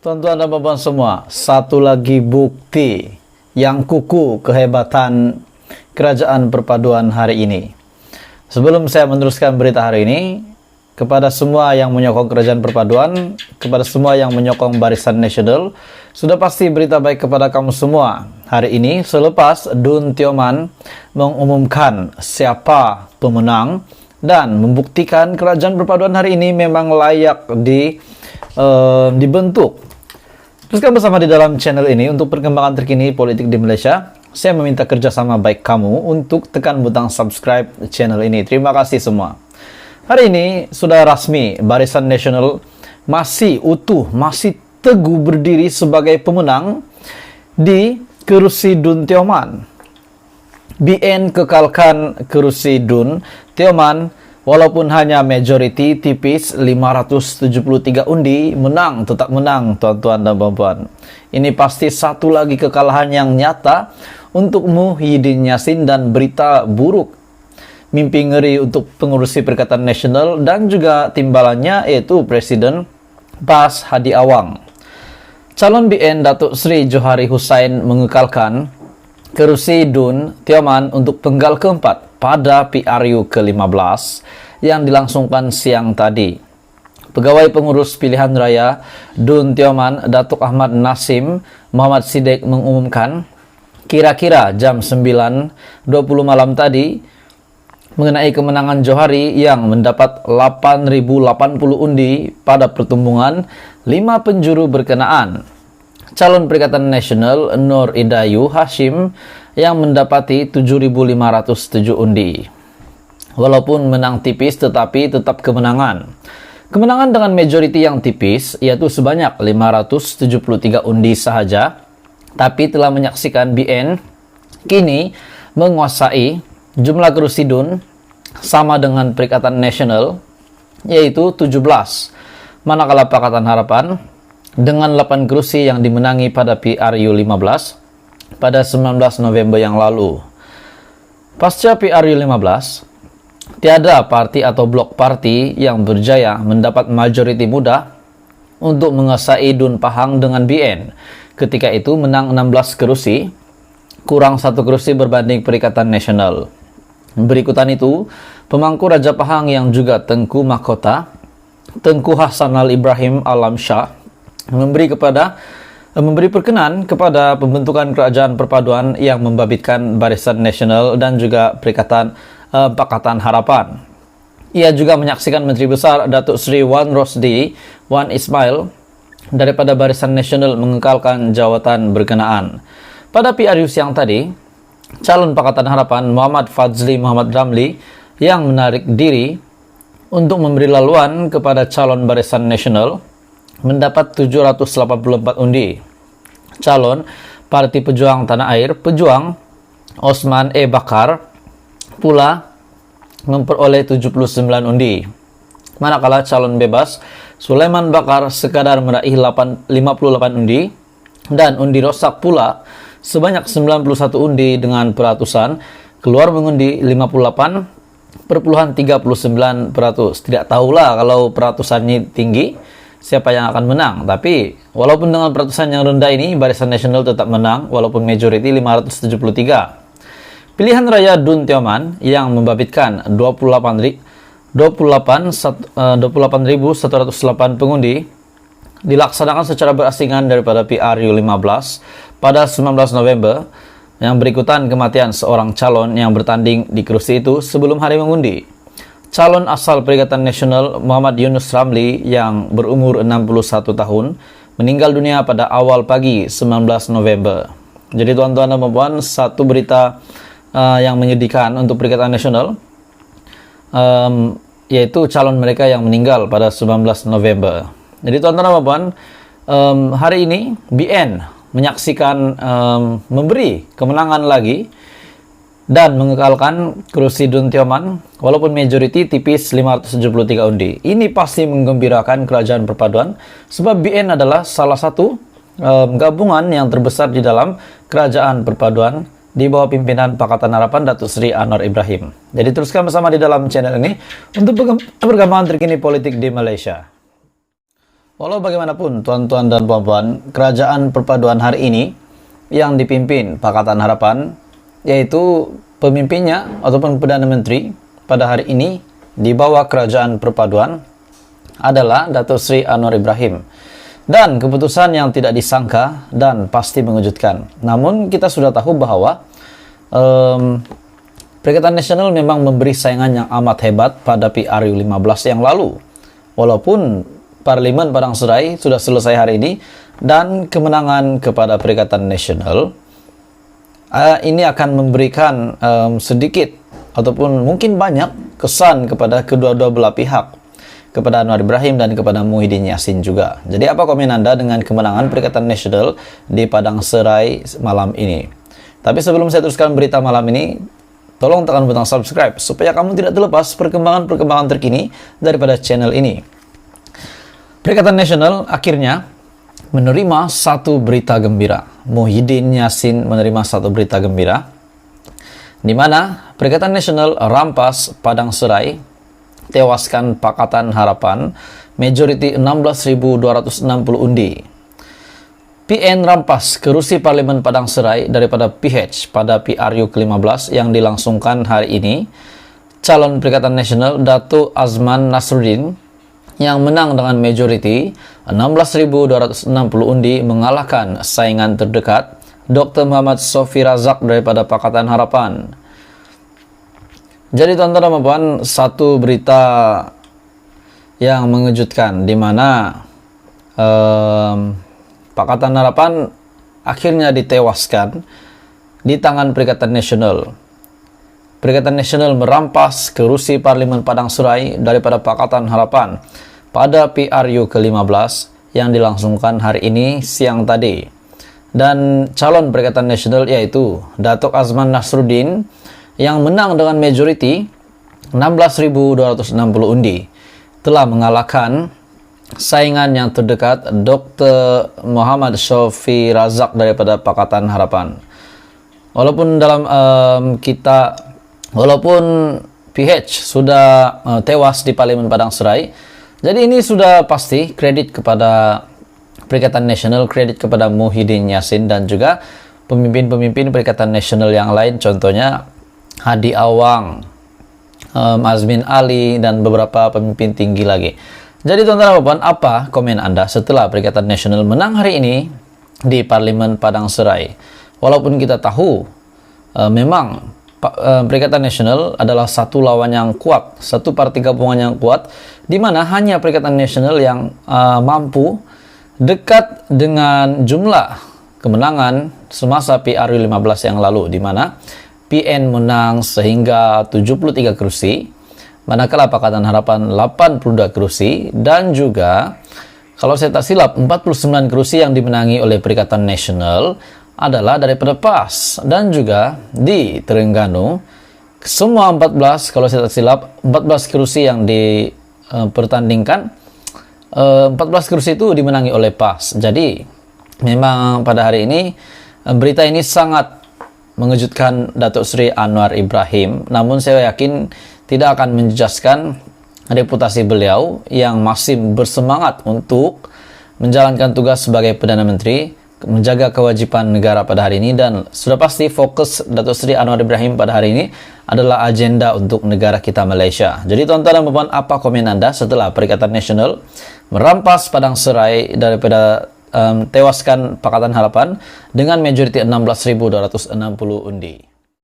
Tuan-tuan dan puan semua, satu lagi bukti yang kukuh kehebatan kerajaan perpaduan hari ini. Sebelum saya meneruskan berita hari ini, kepada semua yang menyokong kerajaan perpaduan, kepada semua yang menyokong Barisan Nasional, sudah pasti berita baik kepada kamu semua. Hari ini, selepas Dun Tioman mengumumkan siapa pemenang dan membuktikan kerajaan perpaduan hari ini memang layak dibentuk. Teruskan bersama di dalam channel ini untuk perkembangan terkini politik di Malaysia. Saya meminta kerjasama baik kamu untuk tekan butang subscribe channel ini. Terima kasih semua. Hari ini sudah rasmi Barisan Nasional masih utuh, masih teguh berdiri sebagai pemenang di kerusi Dun Tioman. BN kekalkan kerusi Dun Tioman. Walaupun hanya majority tipis 573 undi, menang, tetap menang tuan-tuan dan puan-puan. Ini pasti satu lagi kekalahan yang nyata untuk Muhyiddin Yassin dan berita buruk. Mimpi ngeri untuk pengurusi Perikatan Nasional dan juga timbalannya yaitu Presiden Bas Hadi Awang. Calon BN Datuk Seri Johari Hussain mengekalkan kerusi Dun Tioman untuk penggal keempat pada PRU ke-15 yang dilangsungkan siang tadi. Pegawai pengurus pilihan raya Dun Tioman, Datuk Ahmad Nasim Muhammad Siddiq mengumumkan kira-kira jam 9.20 malam tadi mengenai kemenangan Johari yang mendapat 8.080 undi pada pertumbungan 5 penjuru berkenaan. Calon Perikatan Nasional Nur Idayu Hashim yang mendapati 7.507 undi. Walaupun menang tipis tetapi tetap kemenangan. Kemenangan dengan majority yang tipis yaitu sebanyak 573 undi sahaja, tapi telah menyaksikan BN kini menguasai jumlah kerusi Dun sama dengan Perikatan Nasional yaitu 17. Manakala Pakatan Harapan dengan 8 kerusi yang dimenangi pada PRU 15 pada 19 November yang lalu. Pasca PRU 15, tiada parti atau blok parti yang berjaya mendapat majoriti mudah untuk menguasai Dun Pahang dengan BN. Ketika itu menang 16 kerusi, kurang 1 kerusi berbanding Perikatan Nasional. Berikutan itu, pemangku Raja Pahang yang juga Tengku Mahkota, Tengku Hasanal Ibrahim Alam Shah, memberi perkenan kepada pembentukan kerajaan perpaduan yang membabitkan Barisan Nasional dan juga Pakatan Harapan. Ia juga menyaksikan Menteri Besar Datuk Seri Wan Rosdi Wan Ismail daripada Barisan Nasional mengekalkan jawatan berkenaan. Pada PRU siang tadi, calon Pakatan Harapan Muhammad Fadzli Muhammad Ramli yang menarik diri untuk memberi laluan kepada calon Barisan Nasional mendapat 784 undi. Calon Parti Pejuang Tanah Air Pejuang Osman E. Bakar pula memperoleh 79 undi. Manakala calon bebas Sulaiman Bakar sekadar meraih 58 undi dan undi rosak pula sebanyak 91 undi dengan peratusan keluar mengundi 58,39%. Tidak tahulah kalau peratusannya tinggi siapa yang akan menang. Tapi walaupun dengan peratusan yang rendah ini Barisan Nasional tetap menang walaupun majority 573. Pilihan raya Dun Tioman yang membabitkan 28.108 pengundi dilaksanakan secara berasingan daripada PRU 15 pada 19 November yang berikutan kematian seorang calon yang bertanding di kerusi itu sebelum hari mengundi. Calon asal Perikatan Nasional Muhammad Yunus Ramli yang berumur 61 tahun meninggal dunia pada awal pagi 19 November. Jadi tuan-tuan dan puan, satu berita yang menyedihkan untuk Perikatan Nasional yaitu calon mereka yang meninggal pada 19 November. Jadi tuan-tuan dan puan, hari ini BN menyaksikan memberi kemenangan lagi dan mengekalkan kerusi Dun Tioman walaupun majority tipis 573 undi. Ini pasti menggembirakan kerajaan perpaduan sebab BN adalah salah satu gabungan yang terbesar di dalam kerajaan perpaduan di bawah pimpinan Pakatan Harapan Datuk Seri Anwar Ibrahim. Jadi teruskan bersama di dalam channel ini untuk perkembangan terkini politik di Malaysia. Walau bagaimanapun, tuan-tuan dan puan-puan, kerajaan perpaduan hari ini yang dipimpin Pakatan Harapan, yaitu pemimpinnya ataupun Perdana Menteri pada hari ini di bawah kerajaan perpaduan adalah Datuk Seri Anwar Ibrahim. Dan keputusan yang tidak disangka dan pasti mengejutkan. Namun kita sudah tahu bahwa Perikatan Nasional memang memberi saingan yang amat hebat pada PRU 15 yang lalu. Walaupun Parlimen Padang Serai sudah selesai hari ini dan kemenangan kepada Perikatan Nasional ini akan memberikan sedikit ataupun mungkin banyak kesan kepada kedua-dua belah pihak, kepada Anwar Ibrahim dan kepada Muhyiddin Yassin juga. Jadi apa komen Anda dengan kemenangan Perikatan Nasional di Padang Serai malam ini? Tapi sebelum saya teruskan berita malam ini, tolong tekan butang subscribe supaya kamu tidak terlepas perkembangan-perkembangan terkini daripada channel ini. Perikatan Nasional akhirnya menerima satu berita gembira. Muhyiddin Yassin menerima satu berita gembira, di mana Perikatan Nasional rampas Padang Serai, tewaskan Pakatan Harapan, majority 16.260 undi. PN rampas kerusi Parlimen Padang Serai daripada PH pada PRU ke-15 yang dilangsungkan hari ini. Calon Perikatan Nasional Datuk Azman Nasruddin yang menang dengan majority 16.260 undi mengalahkan saingan terdekat Dr. Muhammad Sofi Razak daripada Pakatan Harapan. Jadi tuan-tuan dan puan, satu berita yang mengejutkan di mana Pakatan Harapan akhirnya ditewaskan di tangan Perikatan Nasional. Perikatan Nasional merampas kerusi Parlimen Padang Serai daripada Pakatan Harapan pada PRU ke-15 yang dilangsungkan hari ini siang tadi. Dan calon Perikatan Nasional yaitu Datuk Azman Nasruddin yang menang dengan majority 16.260 undi telah mengalahkan saingan yang terdekat Dr. Muhammad Sofi Razak daripada Pakatan Harapan. Walaupun walaupun PH sudah tewas di Parlimen Padang Serai, jadi ini sudah pasti kredit kepada Perikatan Nasional, kredit kepada Muhyiddin Yassin dan juga pemimpin-pemimpin Perikatan Nasional yang lain, contohnya Hadi Awang, Azmin Ali dan beberapa pemimpin tinggi lagi. Jadi tuan-tuan dan puan, apa komen Anda setelah Perikatan Nasional menang hari ini di Parlimen Padang Serai? Walaupun kita tahu memang Perikatan Nasional adalah satu lawan yang kuat, satu parti gabungan yang kuat, di mana hanya Perikatan Nasional yang mampu dekat dengan jumlah kemenangan semasa PRU 15 yang lalu, di mana PN menang sehingga 73 kursi, manakala Pakatan Harapan 82 kursi, dan juga kalau saya tak silap 49 kursi yang dimenangi oleh Perikatan Nasional adalah daripada PAS. Dan juga di Terengganu semua 14, kalau saya tak silap 14 kursi yang dipertandingkan, 14 kursi itu dimenangi oleh PAS. Jadi memang pada hari ini berita ini sangat mengejutkan Datuk Seri Anwar Ibrahim, namun saya yakin tidak akan menjejaskan reputasi beliau yang masih bersemangat untuk menjalankan tugas sebagai Perdana Menteri, menjaga kewajiban negara pada hari ini, dan sudah pasti fokus Datuk Seri Anwar Ibrahim pada hari ini adalah agenda untuk negara kita Malaysia. Jadi tuan-tuan dan puan, apa komen Anda setelah Perikatan Nasional merampas Padang Serai daripada tewaskan Pakatan Harapan dengan majoriti 16.260 undi?